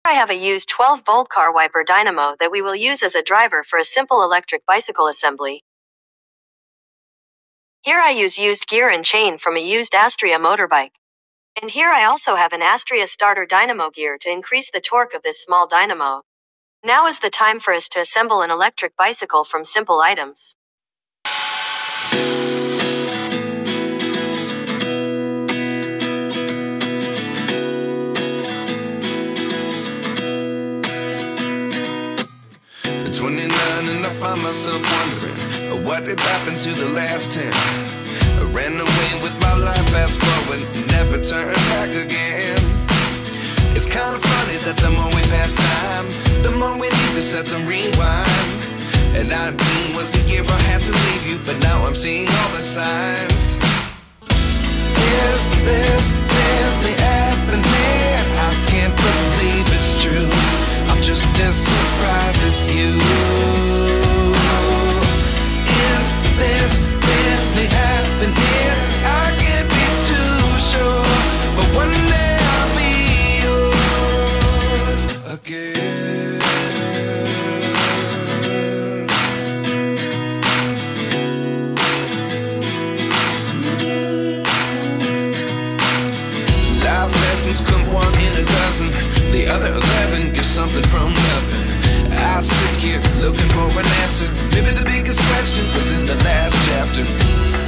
I have a used 12-volt car wiper dynamo that we will use as a driver for a simple electric bicycle assembly. Here I use used gear and chain from a used Astria motorbike. And here I also have an Astria starter dynamo gear to increase the torque of this small dynamo. Now is the time for us to assemble an electric bicycle from simple items. At 29 and I find myself wondering what did happen to the last 10. I ran away with my life, fast forward, never turn back again. It's kind of funny that the more we pass time, the more we need to set them rewind. And 19 was the year I had to leave you, but now I'm seeing all the signs. Is this really happening? I can't believe it's true. I'm just as surprised as you. Is this really happening? I can't be too sure, but one day I'll be yours again. Life lessons come one in a dozen. The other 11 give something from nothing. I sit here looking for an answer. Maybe the biggest question was in the last chapter.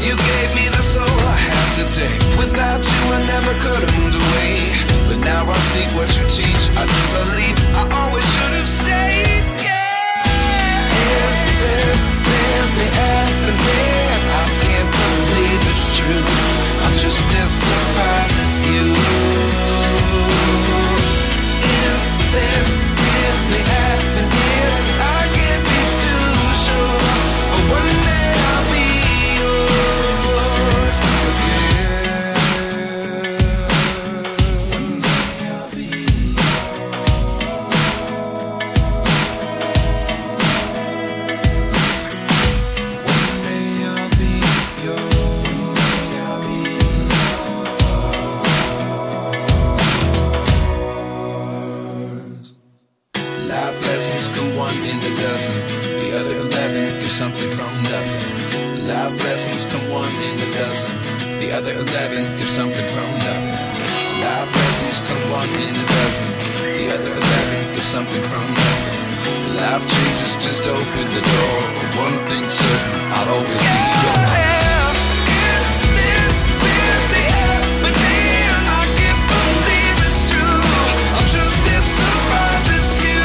You gave me the soul I have today. Without you I never could have moved away. But now I see what you teach. I do believe I always should have stayed. Yeah. Is this really happening? I can't believe it's true. I'm just as surprised as you. Is this really happening? I can't be too sure, but one day I'll be yours again. One day I'll be yours. One day I'll be yours. I'll be yours. Life lessons come one in a dozen. The other 11 give something from nothing. Life lessons come one in a dozen. The other 11 give something from nothing. Life lessons come one in a dozen. The other 11 give something from nothing. Life changes, just open the door. One thing's certain, I'll always be yours. Is this really happening? I can't believe it's true. I'm just as surprised as you.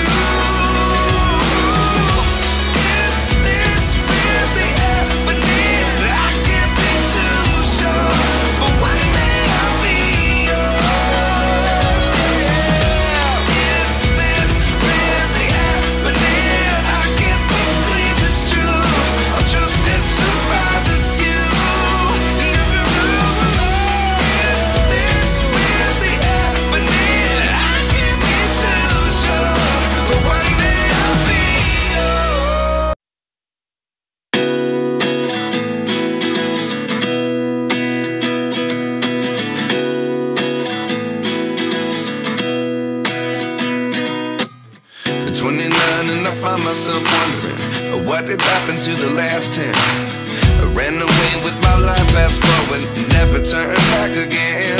Myself wondering what did happen to the last 10. I ran away with my life, fast forward, never turn back again.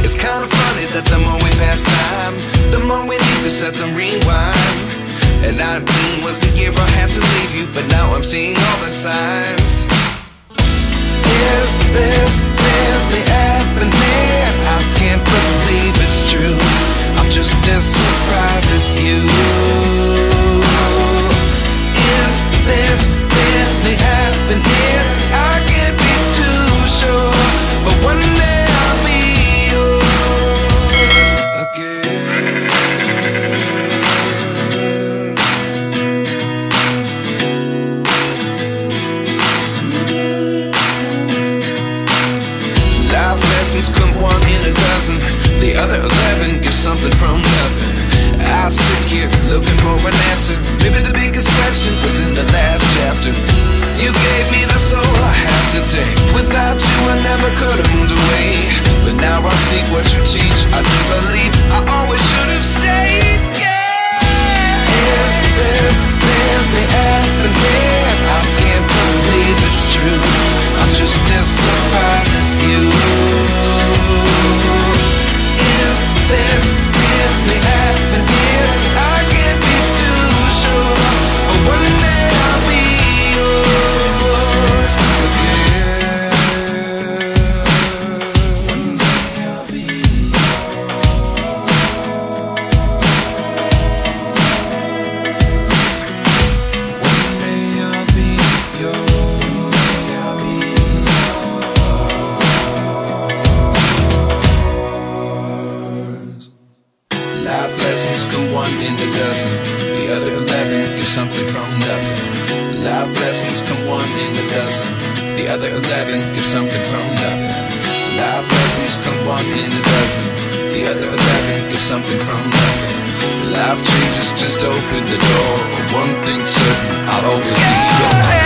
It's kind of funny that the more we pass time, the more we need to set them rewind. And 19 was the year I had to leave you, but now I'm seeing all the signs. Is this really happening? I can't believe it's true. I'm just as surprised as you. Is this really happening? I can't be too sure, but one day I'll be yours again. Life lessons come one in a dozen. The other 11 give something from nothing. I sit here looking for an answer. Maybe the biggest question was in the last chapter. You gave me the soul I have today. Without you I never could have moved away. But now I see what you teach. I do believe I always should have stayed. lessons come one in a dozen. The other 11 get something from nothing. Life lessons come one in a dozen. The other 11 get something from nothing. Life lessons come one in a dozen. The other 11 get something from nothing. Life changes just open the door. One thing's certain, I'll always be yours.